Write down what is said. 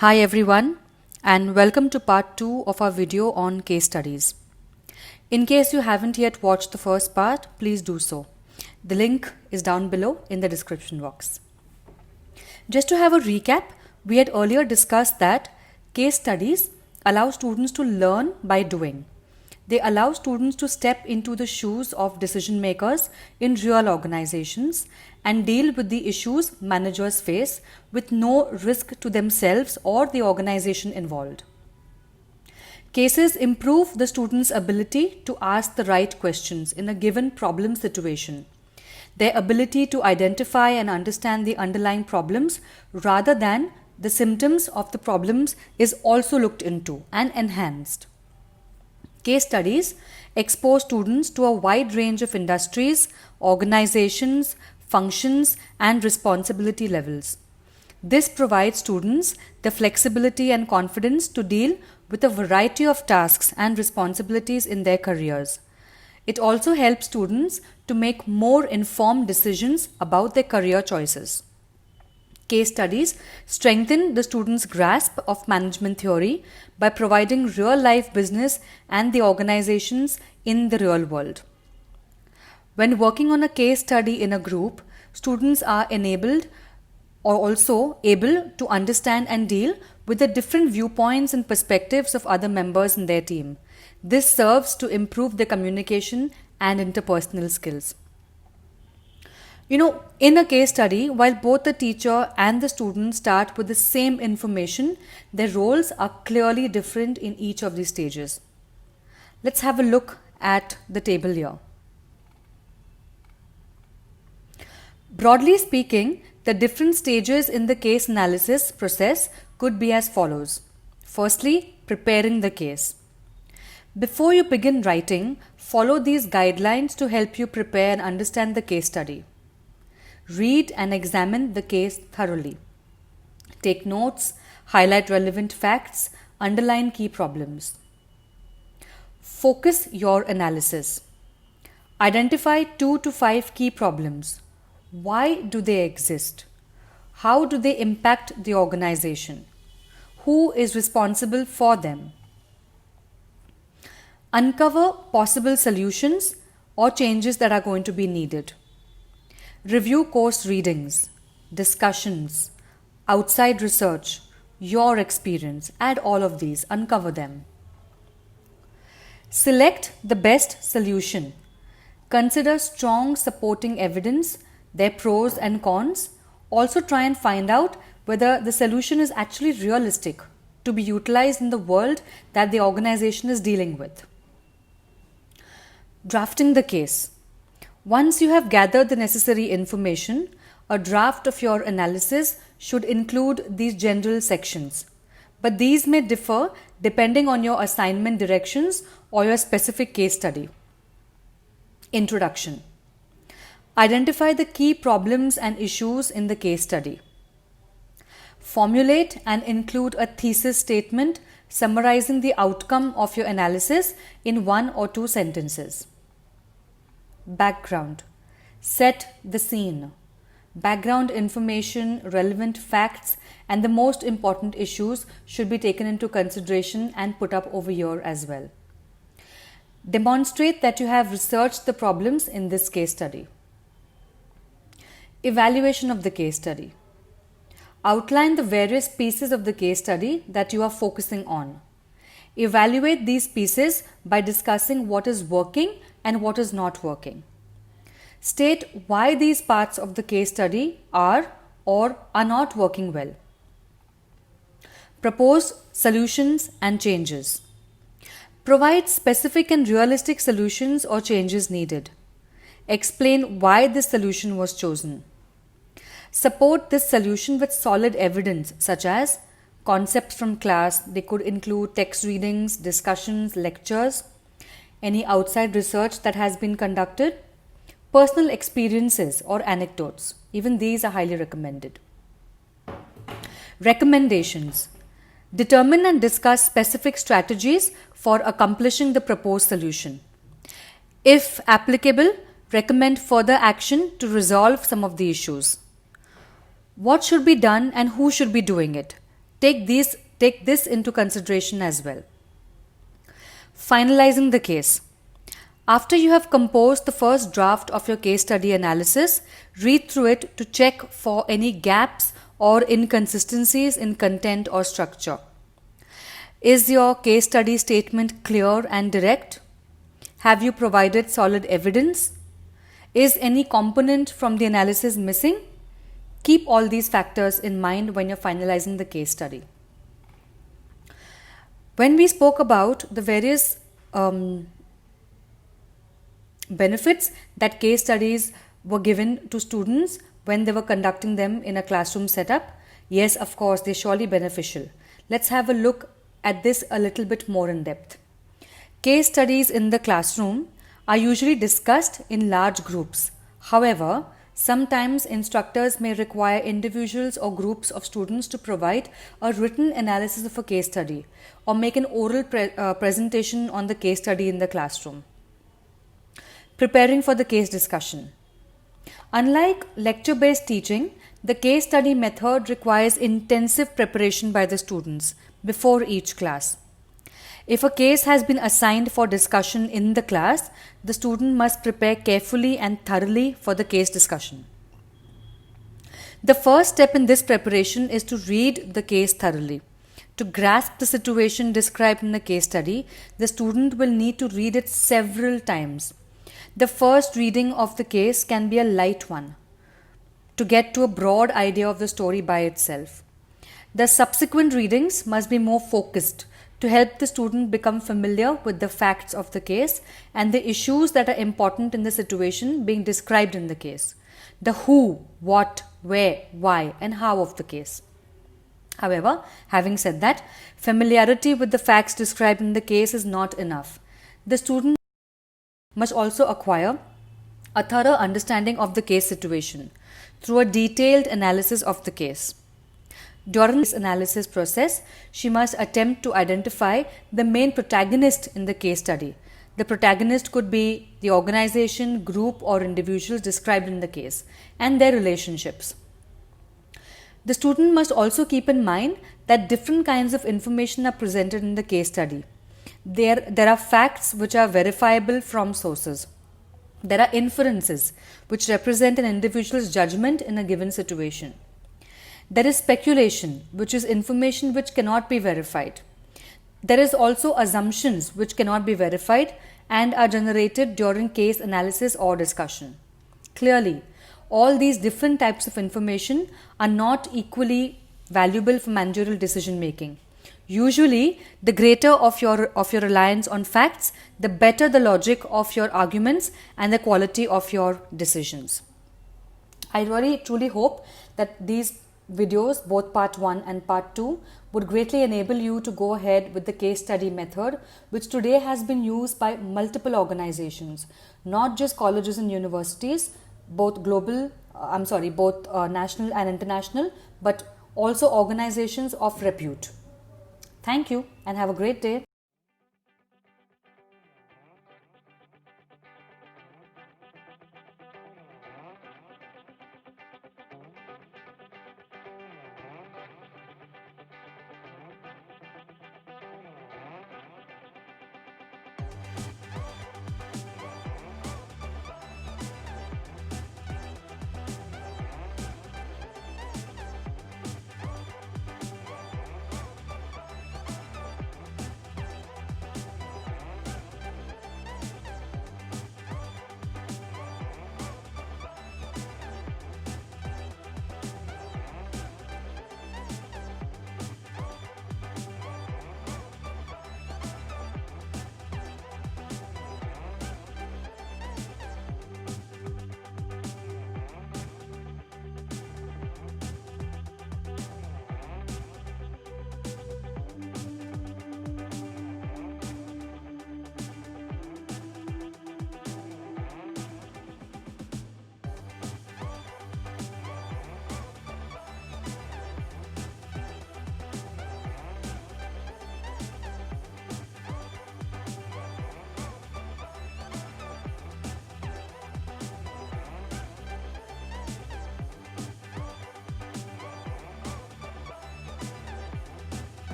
Hi everyone, and welcome to part 2 of our video on case studies. In case you haven't yet watched the first part, please do so. The link is down below in the description box. Just to have a recap, we had earlier discussed that case studies allow students to learn by doing. They allow students to step into the shoes of decision makers in real organizations and deal with the issues managers face with no risk to themselves or the organization involved. Cases improve the student's ability to ask the right questions in a given problem situation. Their ability to identify and understand the underlying problems rather than the symptoms of the problems is also looked into and enhanced. Case studies expose students to a wide range of industries, organizations, functions, and responsibility levels. This provides students the flexibility and confidence to deal with a variety of tasks and responsibilities in their careers. It also helps students to make more informed decisions about their career choices. Case studies strengthen the student's grasp of management theory by providing real-life business and the organizations in the real world. When working on a case study in a group, students are enabled or also able to understand and deal with the different viewpoints and perspectives of other members in their team. This serves to improve their communication and interpersonal skills. In a case study, while both the teacher and the student start with the same information, their roles are clearly different in each of these stages. Let's have a look at the table here. Broadly speaking, the different stages in the case analysis process could be as follows. Firstly, preparing the case. Before you begin writing, follow these guidelines to help you prepare and understand the case study. Read and examine the case thoroughly. Take notes, highlight relevant facts, underline key problems. Focus your analysis. Identify 2 to 5 key problems. Why do they exist? How do they impact the organization? Who is responsible for them? Uncover possible solutions or changes that are going to be needed. Review course readings, discussions, outside research, your experience. Add all of these, uncover them. Select the best solution. Consider strong supporting evidence, their pros and cons. Also try and find out whether the solution is actually realistic to be utilized in the world that the organization is dealing with. Drafting the case. Once you have gathered the necessary information, a draft of your analysis should include these general sections, but these may differ depending on your assignment directions or your specific case study. Introduction. Identify the key problems and issues in the case study. Formulate and include a thesis statement summarizing the outcome of your analysis in 1 or 2 sentences. Background. Set the scene. Background information, relevant facts, and the most important issues should be taken into consideration and put up over here as well. Demonstrate that you have researched the problems in this case study. Evaluation of the case study. Outline the various pieces of the case study that you are focusing on. Evaluate these pieces by discussing what is working and what is not working. State why these parts of the case study are or are not working well. Propose solutions and changes. Provide specific and realistic solutions or changes needed. Explain why this solution was chosen. Support this solution with solid evidence such as concepts from class. They could include text readings, discussions, lectures, any outside research that has been conducted, personal experiences or anecdotes. Even these are highly recommended. Recommendations. Determine and discuss specific strategies for accomplishing the proposed solution. If applicable, recommend further action to resolve some of the issues. What should be done and who should be doing it? Take this into consideration as well. Finalizing the case. After you have composed the first draft of your case study analysis, read through it to check for any gaps or inconsistencies in content or structure. Is your case study statement clear and direct? Have you provided solid evidence? Is any component from the analysis missing? Keep all these factors in mind when you're finalizing the case study. When we spoke about the various benefits that case studies were given to students when they were conducting them in a classroom setup, yes, of course, they're surely beneficial. Let's have a look at this a little bit more in depth. Case studies in the classroom are usually discussed in large groups. However, sometimes instructors may require individuals or groups of students to provide a written analysis of a case study or make an oral presentation on the case study in the classroom. Preparing for the case discussion. Unlike lecture-based teaching, the case study method requires intensive preparation by the students before each class. If a case has been assigned for discussion in the class, the student must prepare carefully and thoroughly for the case discussion. The first step in this preparation is to read the case thoroughly. To grasp the situation described in the case study, the student will need to read it several times. The first reading of the case can be a light one, to get to a broad idea of the story by itself. The subsequent readings must be more focused to help the student become familiar with the facts of the case and the issues that are important in the situation being described in the case. The who, what, where, why, and how of the case. However, having said that, familiarity with the facts described in the case is not enough. The student must also acquire a thorough understanding of the case situation through a detailed analysis of the case. During this analysis process, she must attempt to identify the main protagonist in the case study. The protagonist could be the organization, group, or individuals described in the case and their relationships. The student must also keep in mind that different kinds of information are presented in the case study. There are facts which are verifiable from sources. There are inferences which represent an individual's judgment in a given situation. There is speculation, which is information which cannot be verified. There is also assumptions which cannot be verified and are generated during case analysis or discussion. Clearly, all these different types of information are not equally valuable for managerial decision making. Usually, the greater of your reliance on facts, the better the logic of your arguments and the quality of your decisions. I really truly hope that these videos, both part 1 and part 2, would greatly enable you to go ahead with the case study method, which today has been used by multiple organizations, not just colleges and universities, both national and international, but also organizations of repute. Thank you and have a great day.